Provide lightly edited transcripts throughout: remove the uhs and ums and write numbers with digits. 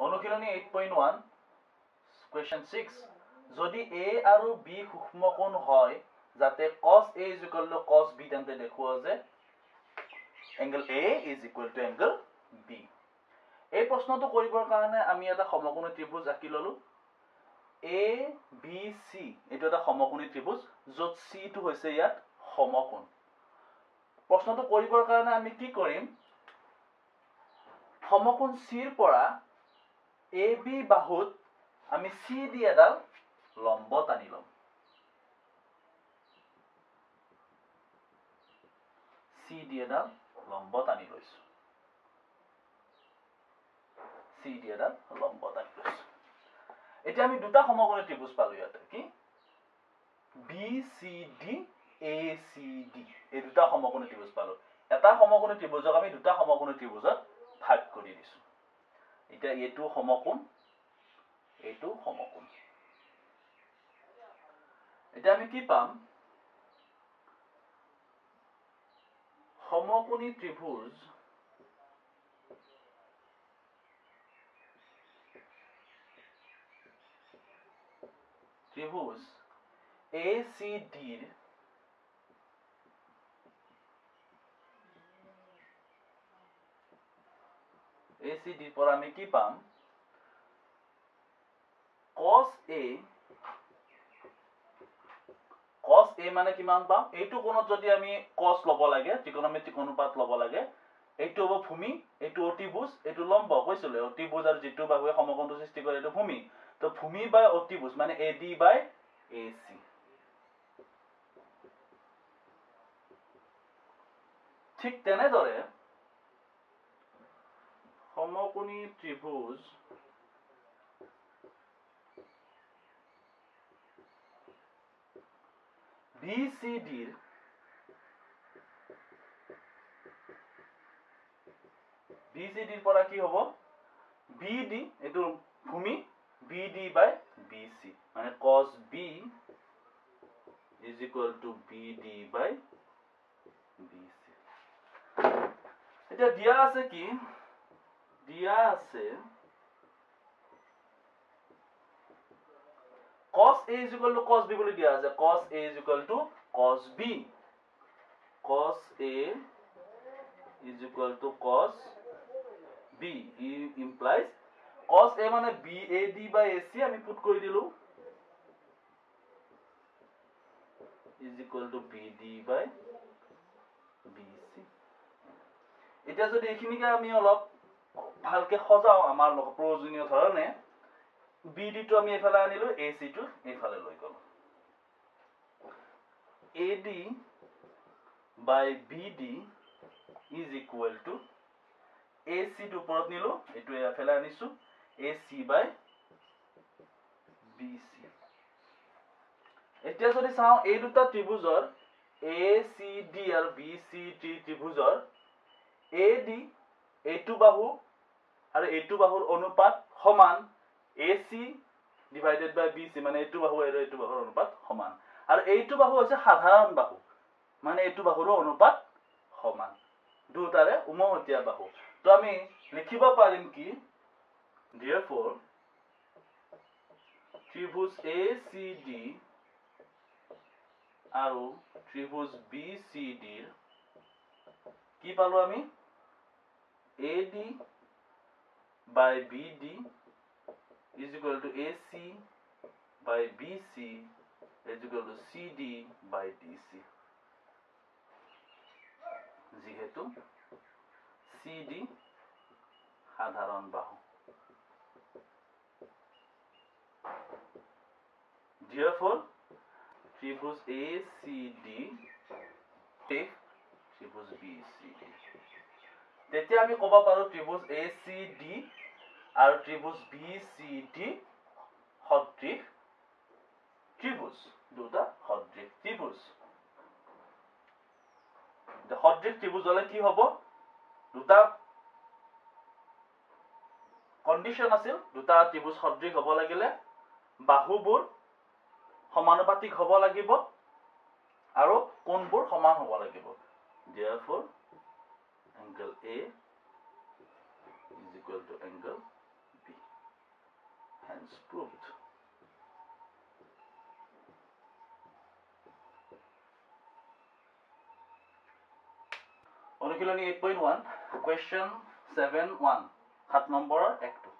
অনুশীলনী 8.1 question 6 যদি a আৰু b সূক্ষ্মকোণ হয় যাতে cos a = cos b তেন্তে দেখুৱা যে angle a = angle b এই প্ৰশ্নটো কৰিবৰ কাৰণে আমি এটা সমকোণী ত্ৰিভুজ আঁকি ললো a b c এটো এটা সমকোণী ত্ৰিভুজ য'ত c টো হৈছে ইয়াত সমকোণ প্ৰশ্নটো কৰিবৰ কাৰণে আমি কি কৰিম সমকোণ c ৰ পৰা ab বাহুত আমি c দি এডাল লম্ব টানি লম c দি এডাল লম্ব টানি লৈছো c দি এডাল লম্ব টানি লৈছো এতিয়া আমি দুটা সমকোণী ত্ৰিভুজ পালো ইয়াতে কি BCD ACD এই দুটা সমকোণী ত্ৰিভুজ পালো এটা সমকোণী ত্ৰিভুজক আমি দুটা সমকোণী ত্ৰিভুজত ভাগ কৰি দিছো এটা এটো সমকোণ এটা আমি কি পাম সমকোণী ত্ৰিভুজ ACD পৰা আমি কি পাম cos a মানে কিমান পাম এইটো কোণত যদি আমি cos লব লাগে ত্ৰিকোণমিতিক অনুপাত লব লাগে এইটো হ'ব ভূমি এইটো অতিভুজ এইটো লম্ব কৈছিলে অতিভুজ আৰু যেটো বাহুৱে সমকোণটো সৃষ্টি কৰে এইটো ভূমি তো ভূমি বাই অতিভুজ মানে AD বাই AC ঠিক তেনেদৰে সমকোণী ত্ৰিভুজ BCD পৰা কি হ'ব BD এটো ভূমি BD বাই BC মানে cos B = BD বাই BC এটা দিয়া আছে কি দিয়া আছে cos A = cos B বুলি দিয়া আছে cos A = cos B cos A = cos B implies cos A মানে BAD by AC আমি পুট কৰি দিলো = BD by BC এটা যদি এখিনিকে আমি অলপ ভালকে সজাও আমাৰ লগ প্ৰয়োজনীয় ধৰণে BD টো আমি এফালে আনিলো AC টো এফালে লৈ গলো AD by BD = AC টো ওপৰত নিলো এটো এফালে আনিছো AC by BC এতিয়া যদি চাও এই দুটা ত্ৰিভুজৰ ACD আৰু BCD ত্ৰিভুজৰ AD এইটো বাহু আৰু এইটো বাহুৰ অনুপাত সমান AC divided by BC মানে এইটো বাহু আৰু এইটো বাহুৰ অনুপাত সমান আৰু এইটো বাহু হৈছে সাধাৰণ বাহু মানে এইটো বাহুৰ অনুপাত সমান দুটাৰে উমহতীয়া বাহু তো আমি লিখিব পাৰিম কি therefore ত্ৰিভুজ ACD আৰু ত্ৰিভুজ BCD কি পালো আমি AD by BD = AC by BC = CD by DC যেহেতু CD সাধারণ বাহু therefore ত্রিভুজ ACD ত্রিভুজ BCD তেতিয়া আমি কব পাৰো ত্ৰিভুজ ACD আৰু ত্রিভুজ BCD সদৃশ ত্রিভুজ দুটা সদৃশ ত্রিভুজ সদৃশ ত্রিভুজ হলে কি হ'ব দুটা কন্ডিশন আছিল দুটা ত্রিভুজ সদৃশ হ'ব লাগিলে বাহুবোৰ সমানুপাতিক হ'ব লাগিব আৰু কোণবোৰ সমান হ'ব লাগিব therefore angle A = angle B proved. অনুশীলনী 8.1 question 7.1 7 নম্বৰৰ একটো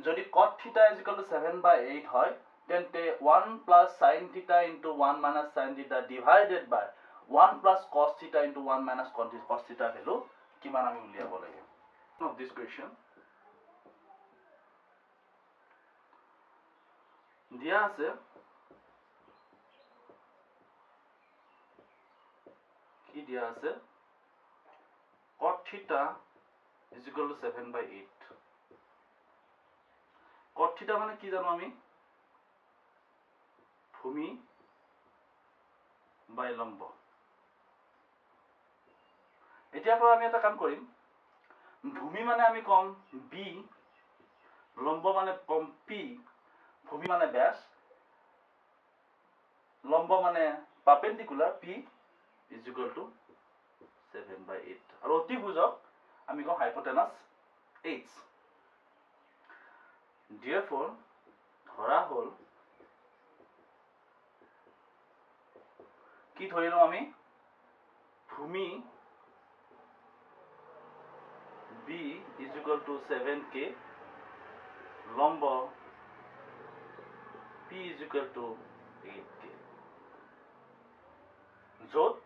যদি cot theta is equal to 7/8 হয় তেন্তে 1 plus sin theta into 1 minus sin theta divided by 1 plus cos theta into 1 minus cos theta value কিমান আমি উলিয়াব লাগে of this question দিয়া আছে কি দিয়া আছে cot theta is equal to 7/8 cot theta মানে কি জানো আমি ভূমি বাই লম্ব এতিয়া পৰা আমি এটা কাম কৰিম ভূমি মানে আমি কম b লম্ব মানে কম p ভূমি মানে ব্যাস লম্ব মানে perpendicular p is equal to 7/8 আৰু অতিভুজক আমি কম হাইপোটেনাস h therefore ধৰা হল কি ধৰিলো আমি ভূমি b is equal to 7k লম্ব p is equal to 8k য'ত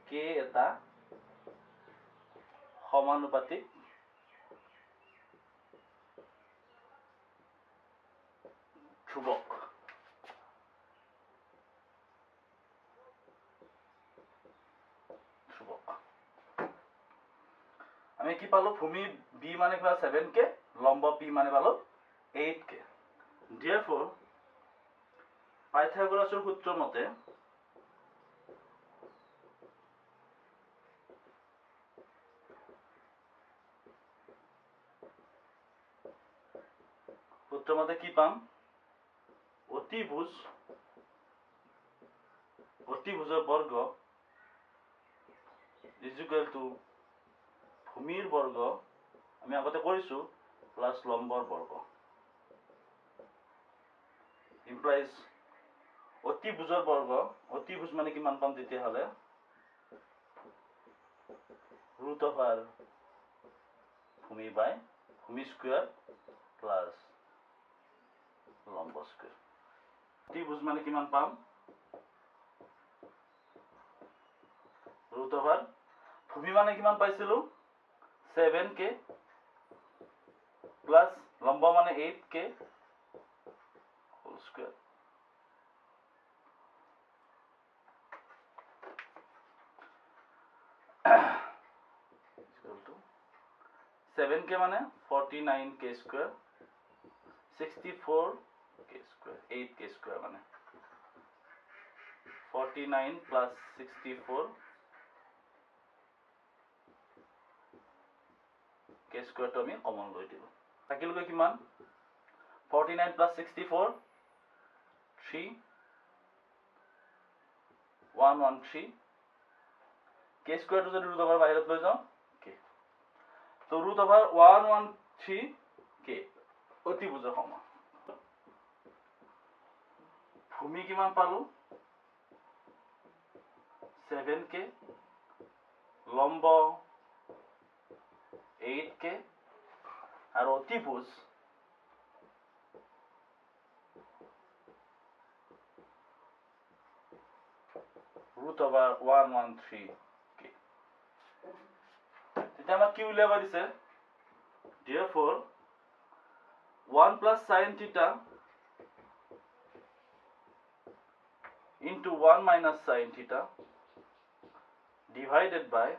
k এটা সমানুপাতিক ধ্ৰুৱক আমি কি পালো ভূমি b মানে কিবা 7k লম্ব p মানে পালো 8k therefore পাইথাগোৰাছৰ সূত্ৰ মতে কি পাম অতিভুজৰ বৰ্গ is equal to ভূমিৰ বৰ্গ আমি আগতে কৰিছো প্লাস লম্বৰ বৰ্গ implies অতিভুজৰ বৰ্গ অতিভুজ মানে কিমান পাম তেতিয়া হলে root over ভূমি বাই ভূমি স্কয়ার প্লাস লম্ব স্কয়ার অতিভুজ মানে কিমান পাম root over ভূমি মানে কিমান পাইছিলো 7k plus লম্ব মানে 8k whole square equal to 7k মানে 49k square 64k square 8k square মানে 49 plus 64 k square to আমি কমন লৈ দিলো থাকিল গৈ কিমান 49 plus 64 3 113 k square to যদি root over বাহিৰত লৈ যাও k তো root over 113 k অতিভুজৰ সমান ভূমি কিমান পালো 7k লম্ব 8k আৰু অতিভুজ root over 113k তেতিয়া আমাক কি উলিয়াব দিছে therefore 1 plus sin theta into 1 minus sin theta divided by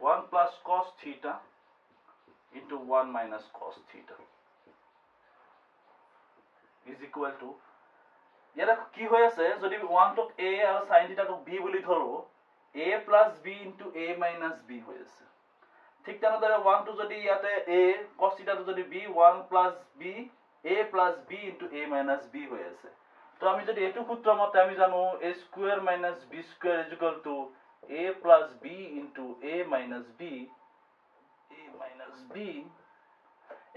1 plus cos theta into 1 minus cos theta is equal to ইয়াৰ কি হৈ আছে যদি 1 টক a আৰু sin theta টক b বুলি ধৰো a plus b into a minus b হৈ আছে ঠিক তেনেদৰে 1 টো যদি ইয়াতে a cos theta টো যদি b 1 plus b a plus b into a minus b হৈ আছে তো আমি যদি এটো সূত্ৰ মতে আমি জানো a square minus b square is equal to a plus b into a minus b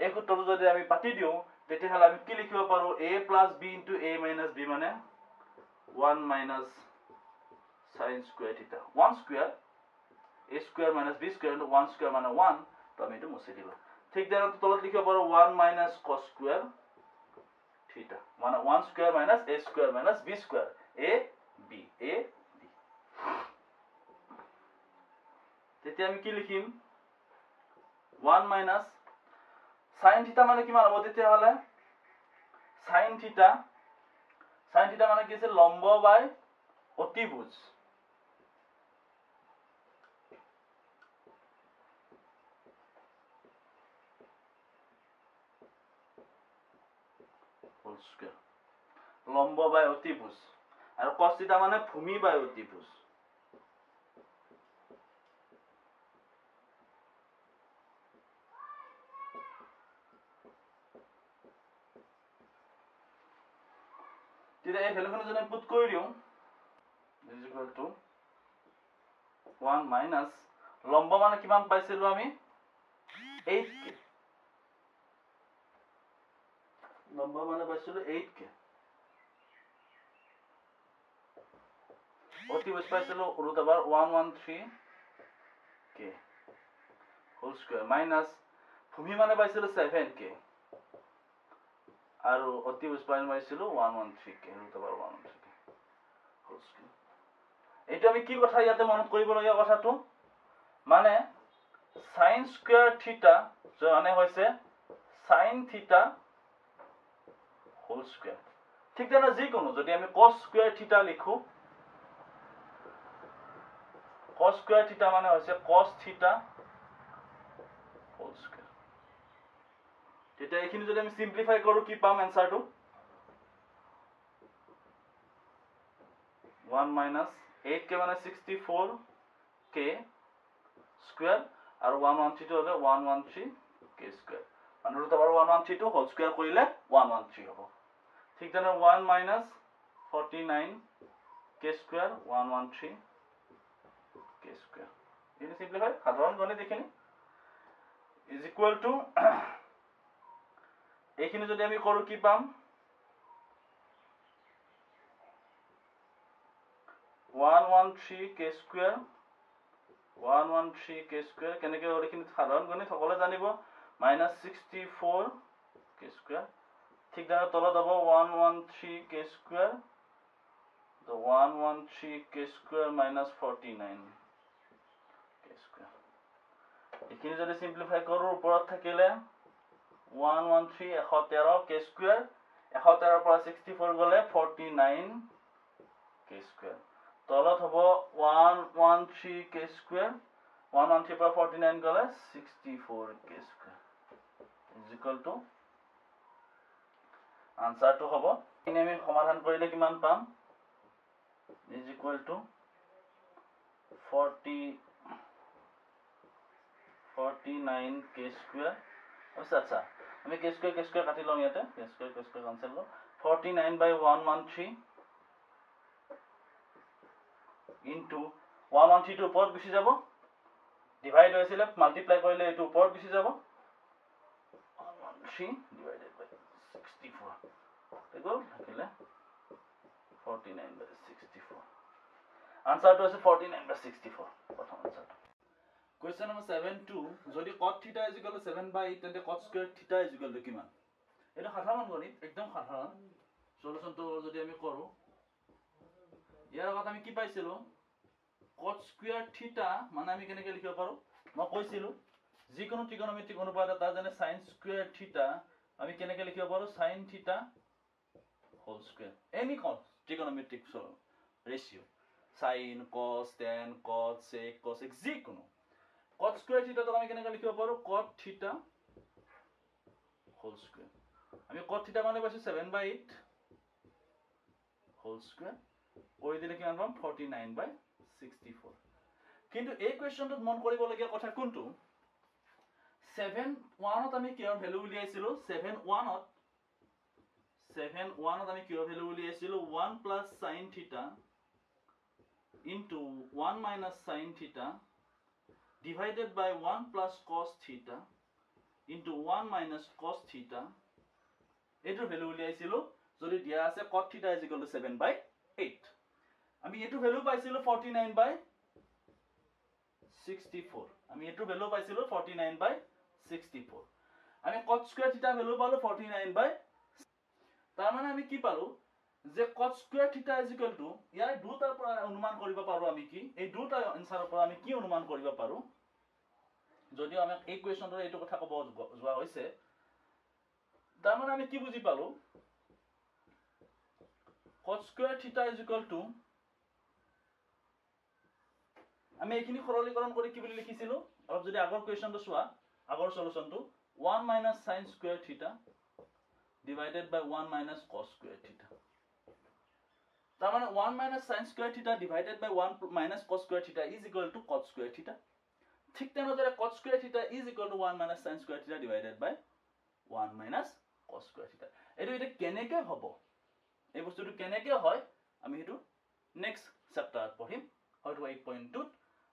এই সূত্ৰটো যদি আমি পাতি দিওঁ তেতিয়াহ'লে আমি কি লিখিব পাৰোঁ a plus b into a minus b মানে 1 minus sin square theta 1 square a square minus b square into 1 square মানে 1 তো আমি এটো মুছি দিলো ঠিক তেনেকৈ তলত লিখিব পাৰোঁ 1 minus cos square theta মানে 1 square minus a square minus b square a b তেতিয়া আমি কি লিখিম 1 minus sin theta মানে কিমান হ'ব তেতিয়াহ'লে sin theta মানে কি আছে লম্ব বাই অতিভুজ whole square লম্ব বাই অতিভুজ আৰু cos theta মানে ভূমি বাই অতিভুজ তেতিয়া এই ভ্যালুখিনি যদি পুট কৰি দিওঁ is equal to 1 minus লম্ব মানে কিমান পাইছিলো আমি 8k লম্ব মানে পাইছিলো 8k অতিভুজ পাইছিলো root over 113k whole square minus ভূমি মানে পাইছিলো 7k আৰু অতিভুজ পাইছিলো 113k root over 113k whole square এইটো আমি কি কথা ইয়াতে মনত কৰিবলগীয়া কথাটো মানে sin square theta মানে হৈছে sin theta whole square ঠিক তেনে যিকোনো যদি আমি cos square theta লিখো cos square theta মানে হৈছে cos theta whole square তেতিয়া এইখিনি যদি আমি সিম্পলিফাই কৰো কি পাম আনসাৰটো 1 minus 8k মানে 64k square আৰু 113 হলে 113k square মানে root over 113 whole square কৰিলে 113 হ'ব ঠিক তেনে 1 minus 49k square 113k square ini simplify সাধাৰণ গণিত এইখিনি is equal to এইখিনি যদি আমি কৰো কি পাম 113k square 113k square কেনেকৈ হ'ল এইখিনি সাধাৰণ গণিত সকলোৱে জানিব minus 64k square ঠিক তেনে তলত হ'ব 113k square the 113k square minus 49k square এইখিনি যদি সিম্পলিফাই কৰো ওপৰত থাকিলে 113 113k square 113 পৰা 64 গলে 49k square তলত হ'ব 113k square 113 পৰা 49 গলে 64k square is equal to answer to হ'ব এনে আমি সমাধান কৰিলে কিমান পাম is equal to 49k square আচ্ছা আমি k square কাটি লওঁ ইয়াতে k square cancel লো 49 by 113 into 113 টো ওপৰত গুছি যাব ডিভাইড হৈছিল মাল্টিপ্লাই কৰিলে এটো ওপৰত গুছি যাব 113 divided by 64 দেখো থাকিলে 49 by 64 answer to is 49 by 64 प्रथम आंसर question number 72 যদি cot theta is equal to 7 by 8 তেন্তে cot square theta is equal to কিমান এটা সাধাৰণ গণিত একদম সাধাৰণ সলিউশন তো যদি আমি কৰো ইয়াৰ আগত আমি কি পাইছিলো cot square theta মানে আমি কেনেকৈ লিখিব পাৰো মই কৈছিলো যিকোনো ত্ৰিকোণমিতিক অনুপাত এটা যেনে sin square theta আমি কেনেকৈ লিখিব পাৰো sin theta whole square any trigonometric ratio sin cos tan cos sec cosec যিকোনো cot square theta তো আমি কেনেকৈ লিখিব পাৰো cot theta whole square আমি cot theta মানে পাইছো 7 by 8 whole square কৰি দিলে কিমান পাম 49 by 64 কিন্তু এই কোৱেশ্চনটোত মন কৰিবলগীয়া কথা কোনটো 7 1 ত আমি কিহৰ ভ্যালু উলিয়াইছিলো 7 1 ত আমি কিহৰ value উলিয়াইছিলো 1 plus sin theta into 1 minus sin theta divided by 1 plus cos theta into 1 minus cos theta এইটোৰ ভ্যালু উলিয়াইছিলো যদি দিয়া আছে cot theta is equal to 7/8 আমি এইটো ভ্যালু পাইছিলো 49/64 আমি এইটো ভ্যালু পাইছিলো 49/64 আমি cot square theta ভ্যালু পালো 49/, তাৰ মানে আমি কি পালো যে cot square theta is equal to ইয়াৰ দুটাৰ পৰা অনুমান কৰিব পাৰো আমি কি এই দুটা আনসাৰৰ পৰা আমি কি অনুমান কৰিব পাৰো যদি আমি এই কোৱেশ্চনটোৰ এইটো কথা কব যোৱা হৈছে তাৰ মানে আমি কি বুজি পালো cot square theta is equal to আমি এইখিনি সৰলীকৰণ কৰি কি বুলি লিখিছিলো অলপ যদি আগৰ কোৱেশ্চনটো চোৱা আগৰ সলিউশনটো 1 minus sin square theta divided by 1 minus cos square theta তাৰ মানে 1 minus sin square theta divided by 1 minus cos square theta is equal to cot square theta ঠিক তেনেদৰে cot square theta is equal to 1 minus sin square theta divided by 1 minus cos square theta এটো এটা কেনেকে হ'ব এই বস্তুটো কেনেকে হয় আমি হেতু নেক্সট চ্যাপ্টাৰত পঢ়িম হয়তো 8.2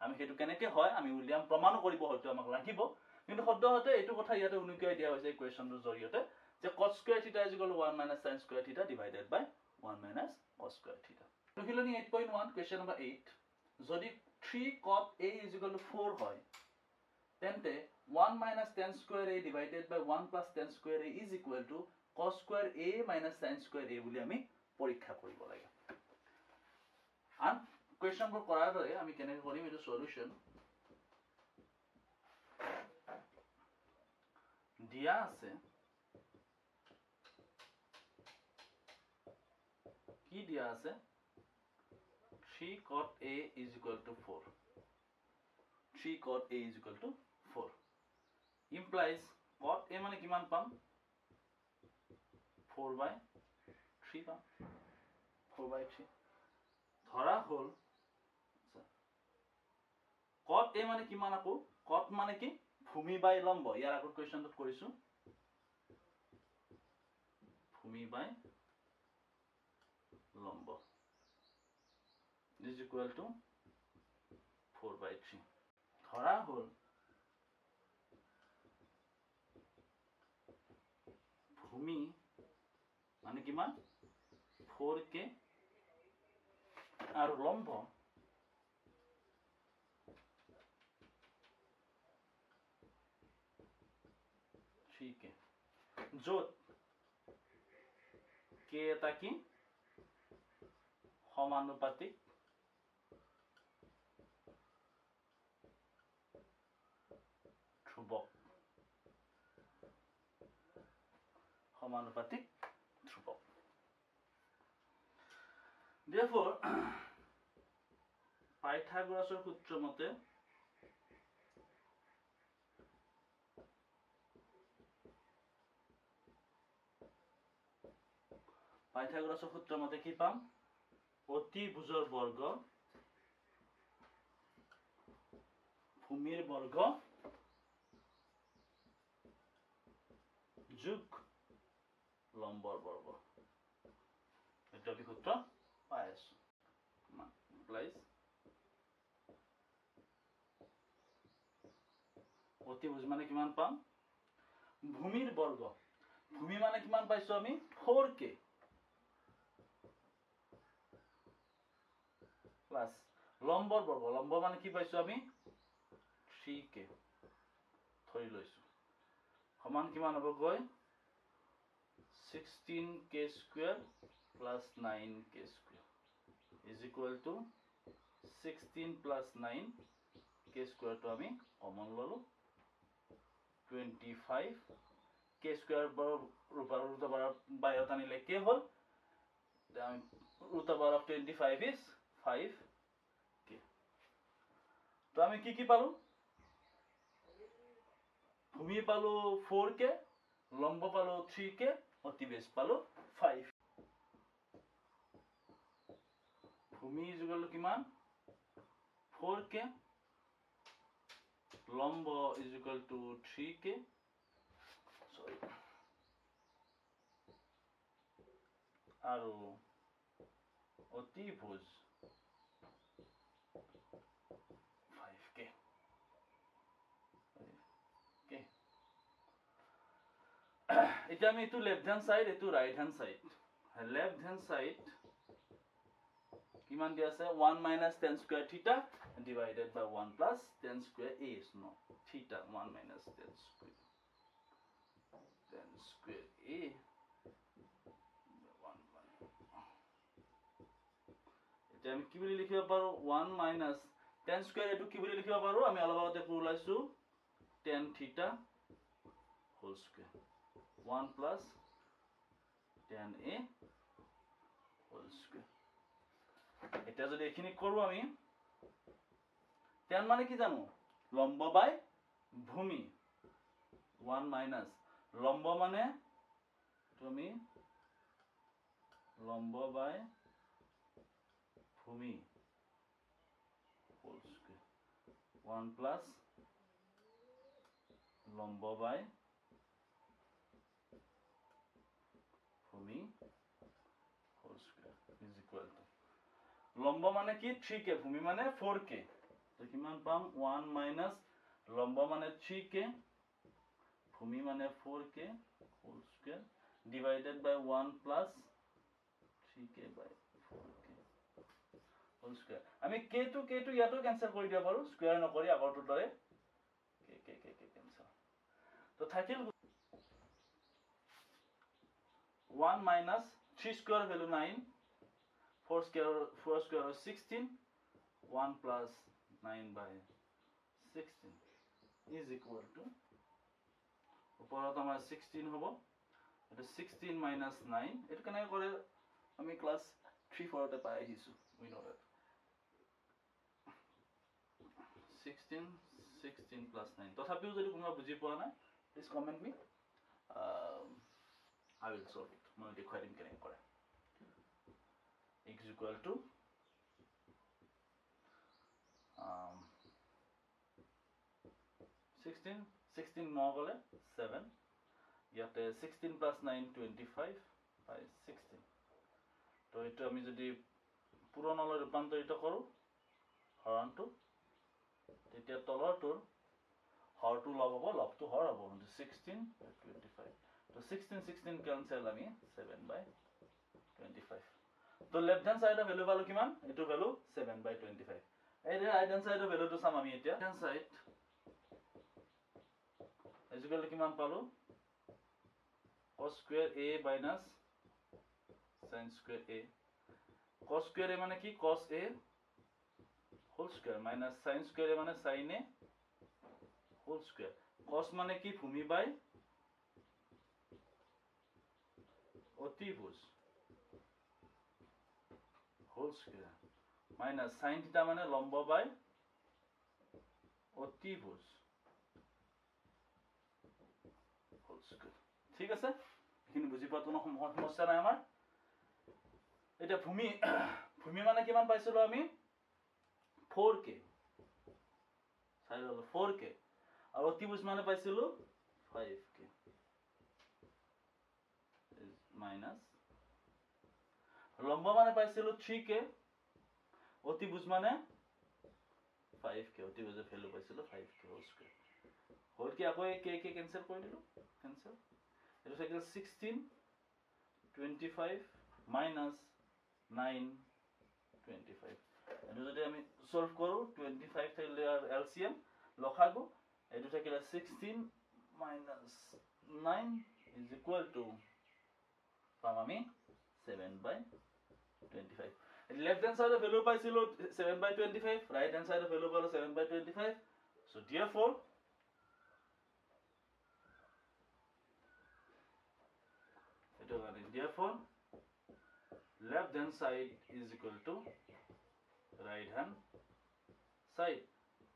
আমি হেতু কেনেকে হয় আমি উলিয়াম প্ৰমাণ কৰিব হয়তো আমাক লাগিব কিন্তু সদ্যহতে এটো কথা ইয়াতে উনুকিয়াই দিয়া হৈছে ইকুৱেশনটোৰ জৰিয়তে যে cot square theta is equal to 1 minus sin square theta divided by 1 minus cos square theta ৰখিলনি 8.1 question number 8 যদি 3 cot a is equal to 4 হয় তেন্তে 1 minus tan square a divided by 1 plus tan square a is equal to cos square a minus sin square a বুলি আমি পৰীক্ষা কৰিব লাগে আন কোৱেশ্চনবোৰ কৰাৰ দৰে আমি কেনেকৈ কৰিম এটো সলিউশন দিয়া আছে কি দিয়া আছে 3 cot a is equal to 4 3 cot a is equal to 4 implies cot a মানে কিমান পাম 4/3 পাম 4/3 ধৰা হল cot a মানে কিমান আকো cot মানে কি ভূমি বাই লম্ব ইয়াৰ আগৰ কোৱেশ্চনটো কৰিছো ভূমি বাই লম্ব is equal to 4/3 ধৰা হল ভূমি মানে কিমান 4k আৰু লম্ব ঠিক যত k এটা কি সমানুপাতিক ধ্ৰুবক সমানুপাতিক ধ্ৰুবক therefore পাইথাগোৰাছৰ সূত্ৰ মতে পাইথাগোৰাছৰ সূত্ৰ মতে কি পাম অতিভুজৰ বৰ্গ ভূমিৰ বৰ্গ যোগ লম্বৰ বৰ্গ এটা আমি সূত্ৰ পাই আছো প্লাস অতিভুজ মানে কিমান পাম ভূমিৰ বৰ্গ ভূমি মানে কিমান পাইছো আমি 4k প্লাস লম্বৰ বৰ্গ লম্ব মানে কি পাইছো আমি 3k ধৰি লৈছো সমান কিমান হ'ব গৈ 16k square plus 9k square is equal to 16 plus 9k square to আমি কমন ললো 25k square root of আনিলে কি হল root of 25 is 5k তো আমি কি পালো ভূমি পালো 4k লম্ব পালো 3k অতিবেশ পালো 5 ভূমি ইকুয়াল টু কিমান 4k লম্ব is equal to 3k sorry আৰু অতিভুজ 5k okay এতিয়া আমি এটো লেফট হ্যান্ড সাইড এটো right hand side left hand side কিমান দি আছে 1 minus tan square theta divided by 1 plus tan square a is no theta 1 minus tan square a 1 এটা আমি কি বুলি লিখিব পাৰো 1 minus tan square এটো কি বুলি লিখিব পাৰো আমি অলপ আগতে পঢ়লাইছো tan theta whole square 1 plus tan a whole square এটা যদি এখিনি কৰো আমি tan মানে কি জানো লম্ব বাই ভূমি 1 minus লম্ব মানে তুমি লম্ব বাই ভূমি whole square 1 plus লম্ব বাই ভূমি whole square is equal to লম্ব মানে কি 3k ভূমি মানে 4k তো কিমান পাম 1 minus লম্ব মানে 3k ভূমি মানে 4k whole square divided by 1 plus 3k by 4k whole square আমি k to ইয়াটো ক্যান্সেল কৰি দিয়া পাৰো স্কয়াৰ নকৰি আগৰটো দৰে k ক্যান্সেল তো থাকিল 1 minus 3 square value 9 4 square 16 1 plus 9 by 16 is equal to উপৰত আমাৰ 16 হ'ব এটা 16 minus 9 এটো কেনে কৰে আমি ক্লাস 3 4 তে পাই আহিছো we know that 16 plus 9 তথাপিও যদি কোনোবা বুজি পোৱা নাই please comment me I will solve it মই দেখাই দিম কেনে কৰে x equal to 16 no gole 7 ইয়াতে 16 plus 9 25 by 16 তো এটো আমি যদি পুৰণলৈ ৰূপান্তৰিত কৰো হৰণটো তেতিয়া তলৰটোৰ হৰটো লব হ'ব লবটো হৰ হ'ব 16 25 তো 16 cancel আমি 7 by 25 তো লেফট হ্যান্ড সাইডৰ ভ্যালু পালো কিমান এটো ভ্যালু 7 by 25 এই ৰাইট হ্যান্ড সাইডৰ ভ্যালুটো চাম আমি এতিয়া হ্যান্ড সাইড ইকুয়াল টু কিমান পালো cos square a minus sin square a cos square a মানে কি cos a whole square minus sin square a মানে sin a whole square cos মানে কি ভূমি বাই অতিভুজ whole square minus sin theta মানে লম্ব বাই অতিভুজ whole square ঠিক আছে এখিনি বুজি পাতো ন সমস্যা নাই আমাৰ এটা ভূমি ভূমি মানে কিমান পাইছিলো আমি 4k সাইড হলো 4k আর অতিভুজ মানে পাইছিলো 5k মাইনাস লম্ব মানে পাইছিলো 3k অতিভুজ মানে 5k অতিভুজৰ ভ্যালু পাইছিলো 5k হোল স্কয়াৰ হোল কি আকৌ k ক্যান্সেল কৰি দিলো ক্যান্সেল এটো থাকিল 16 25 minus 9 25 এটো যদি আমি সলভ কৰো 25 থাকিলে এলসিএম লখাগু এটো থাকিলে 16 minus 9 is equal to পাম আমি 7 by 25 left hand side of value পাইছিলো 7 by 25 right hand side of value পালো 7 by 25 so therefore therefore left hand side is equal to right hand side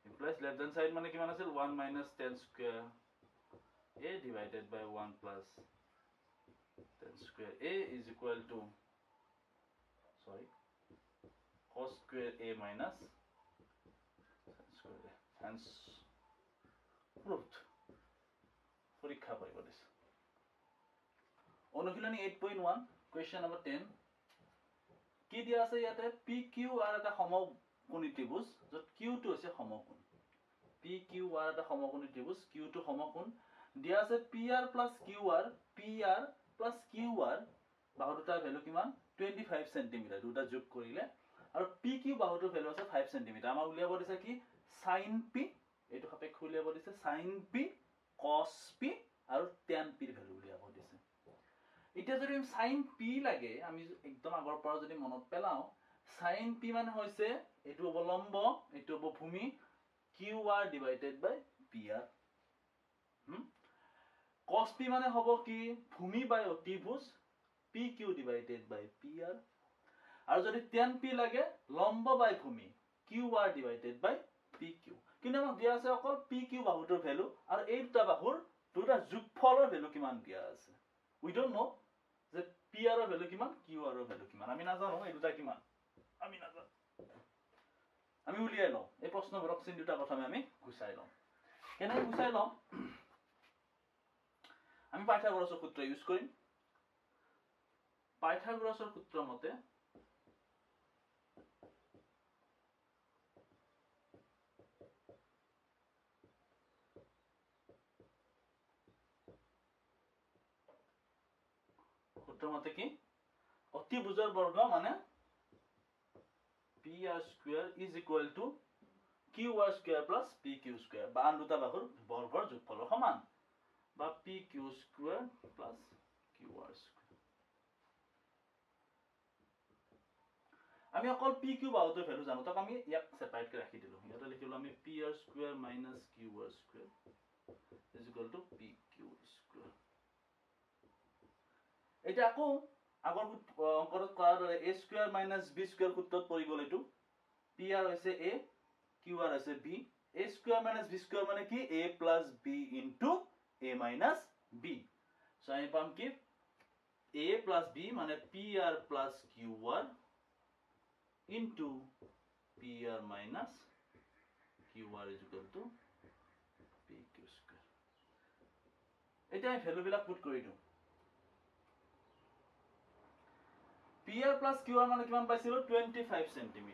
implies left hand side মানে কিমান আছিল 1 minus tan square a divided by 1 plus tan square a is equal to cos square a minus sin square a hence proved পরীক্ষা কৰিব দিছে অনুশীলনী 8.1 question number 10 কি দিয়া আছে ইয়াতে PQ আর এটা সমকোণী ত্ৰিভুজ যত Q টো আছে সমকোণ PQ আৰ এটা সমকোণী ত্ৰিভুজ Q টো সমকোণ দিয়া আছে PR plus QR বাহু দুটাৰ ভ্যালু কিমান 25 cm দুটা যোগ কৰিলে আৰু PQ বাহুটোৰ ভ্যালু আছে 5 cm আমাৰ উলিয়াব দিছে কি sin P এটো সাপেক্ষ উলিয়াব দিছে sin P cos P আৰু tan P ৰ ভ্যালু উলিয়াব দিছে এতিয়া যদি sin P লাগে আমি একদম আগৰ পৰা যদি মনত পেলাও sin P মানে হৈছে এটো হ'ব লম্ব এটো হ'ব ভূমি QR divided by PR cos P মানে হ'ব কি ভূমি বাই অতিভুজ PQ divided by PR আৰু যদি tan P লাগে লম্ব বাই ভূমি QR divided by PQ কিন্তু আমাক দিয়া আছে অকল PQ বাহুটোৰ ভ্যালু আৰু এই দুটা বাহুৰ দুটা যোগফলৰ ভ্যালু কিমান দিয়া আছে we don't know যে PR ৰ ভ্যালু কিমান QR ৰ ভ্যালু কিমান আমি নাজানো এই দুটা কিমান আমি নাজানো আমি উলিয়াই লওঁ এই প্ৰশ্নবোৰক চিন দুটা কথা আমি গুছাই লওঁ কেনে গুছাই লওঁ আমি পাইথাগোৰাছৰ সূত্ৰ ইউজ কৰিম পাইথাগোৰাছৰ সূত্ৰ মতে কি অতিভুজৰ বৰ্গ মানে PR square is equal to QR square plus PQ square বা আন দুটা বাহুৰ বৰ্গৰ যোগফলৰ সমান বা PQ square plus QR square আমি অকল PQ বাহুটোৰ ভ্যালু জানো তাক আমি ইয়াক সেপাৰেট কৰি ৰাখি দিলো ইয়াতে লিখিলো আমি PR square minus QR square is equal to PQ square এটা আকৌ আগৰ অংকত কৰাৰ দৰে a square minus b square সূত্ৰত পৰি গল এটো PR হৈছে a QR হৈছে b a square minus b square মানে কি a plus b into a minus b so আমি পাম কি a plus b মানে PR plus QR into PR minus QR is equal to PQ square এটা আমি value বিলাক পুট কৰি দিও PR plus QR মানে কিমান পাইছিলো 25 cm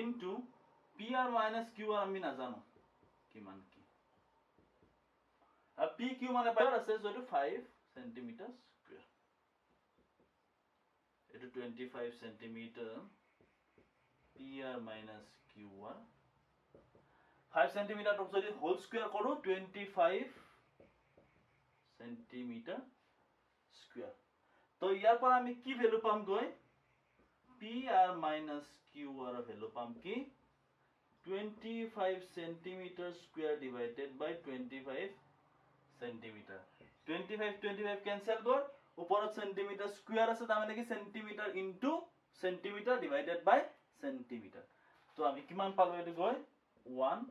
into PR minus QR আমি নাজানো কিমান কি আৰু PQ মানে পাই আছে যেটো 5 cm square এটো 25 cm PR minus QR 5 cm টক যদি হোল স্কয়ার কৰো 25 centimeter square তো ইয়াৰ পৰা আমি কি ভ্যালু পাম গৈ PR minus QR ভ্যালু পাম কি 25 centimeter square divided by 25 centimeter 25 cancel কৰ ওপৰত centimeter square আছে তাৰ মানে কি centimeter into centimeter divided by centimeter তো আমি কিমান পালো এটো গৈ 1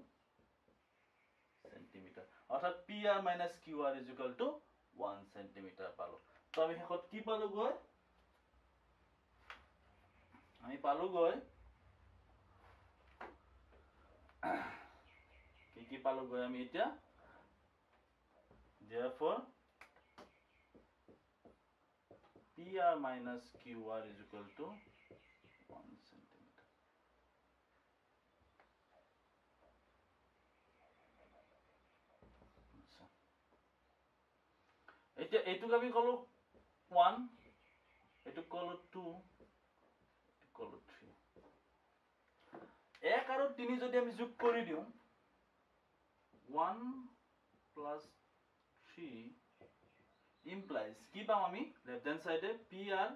centimeter অর্থাৎ PR minus QR is equal to 1 centimeter পালো তো আমি হেকত কি পালো গৈ আমি পালো গৈ কি পালো গৈ আমি এটা therefore PR minus QR is equal to 1 centimeter এটা এটু আমি কলো 1 এটু কলো 2 এটু কলো 3 এক আৰু 3 যদি আমি যোগ কৰি দিও 1 plus 3 implies কি পাম আমি লেফট হ্যান্ড সাইডে PR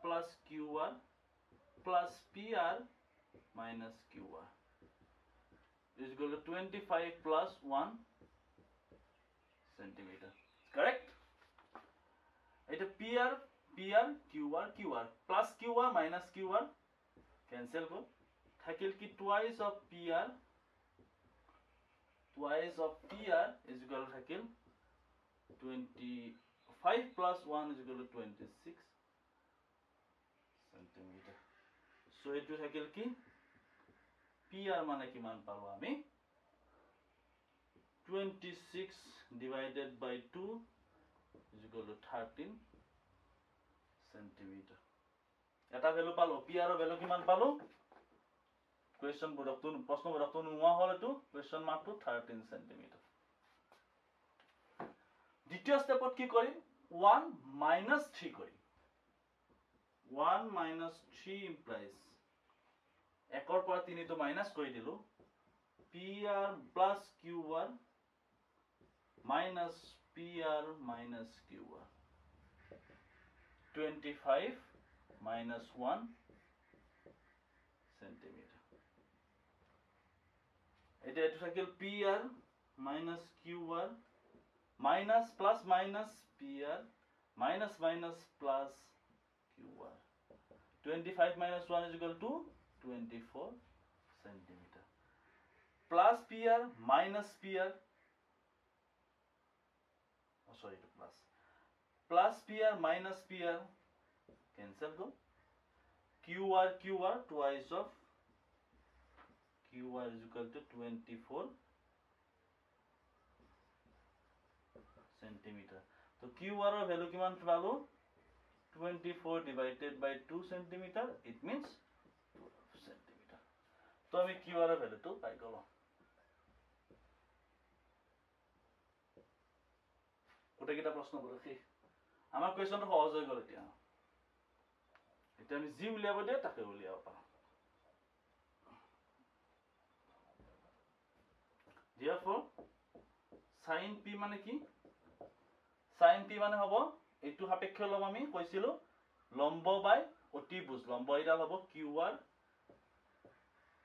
plus QR plus PR minus QR is equal to 25 plus 1 centimeter correct এটা PR QR plus QR minus QR cancel কর থাকিল কি twice of PR is equal to থাকিল 25 plus 1 is equal to 26 centimeter so এটো থাকিল কি PR মানে কিমান পাবো আমি 26 divided by 2 is equal to 13 centimeter এটা ভ্যালু পালো PR এর ভ্যালু কিমান পালো question bodaktu prashno bodaktu nuwa hole tu question mark to 13 cm দ্বিতীয় স্টেপত কি কৰিম 1 minus 3 কৰিম 1 minus 3 implies ekor পৰা 3 to minus কৰি দিলো pr plus qr minus pr minus qr 25 minus 1 centimeter এটা এটো থাকিল pr minus qr minus plus minus pr minus minus plus qr 25 minus 1 is equal to 24 centimeter plus pr minus pr sorry to plus pr minus pr cancel go qr twice of qr is equal to 24 centimeter so qr or value kiman palo 24 divided by 2 centimeter it means 12 centimeter so ami qr or value to pai golo ওটা কিটা প্রশ্ন বলছি আমার কোয়েশ্চনটা সহজ হয়ে গেল এটা আমি জি উলিয়াব দিয়ে তাকে উলিয়াব পাৰো therefore sin p মানে কি sin p মানে হ'ব এটো সাপেক্ষ লম আমি কইছিলো লম্ব বাই অতিভুজ লম্ব এটা হ'ব qr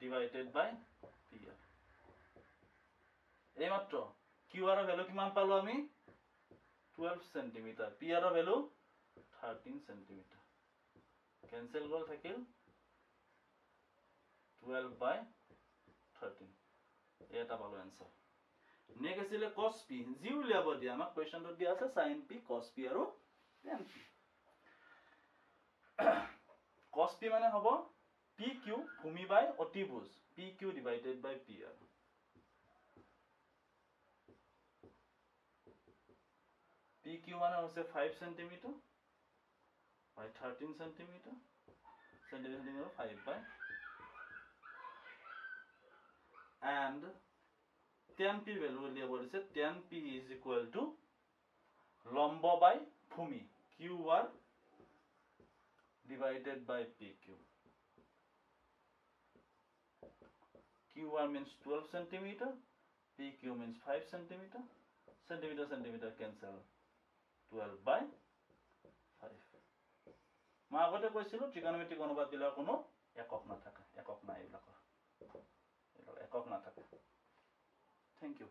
divided by pr এই মাত্র qr এর ভ্যালু কিমান পালো আমি 12 cm pr এর ভ্যালু 13 cm cancel গল থাকিল 12 by 13 এটা পালো आंसर নেক্সট আছিল cos p জি উলিয়াব দিয়া আমাক কোৱেশ্চনটো দিয়া আছে sin p cos p আৰু tan p cos p মানে হ'ব pq ভূমি বাই অতিভুজ pq divided by pr pq মানে হৈছে 5 cm by 13 cm centimeter 5 by and tan p value লিয়া বলিছে tan p is equal to লম্ব বাই ভূমি qr divided by pq qr means 12 centimeter pq means 5 centimeter centimeter cancel 12 by 5 মা আগতে কৈছিলো trigonometric অনুপাত দিলা কোনো একক না থাকে একক না এইবিলাকৰ একক না থাকে Thank you.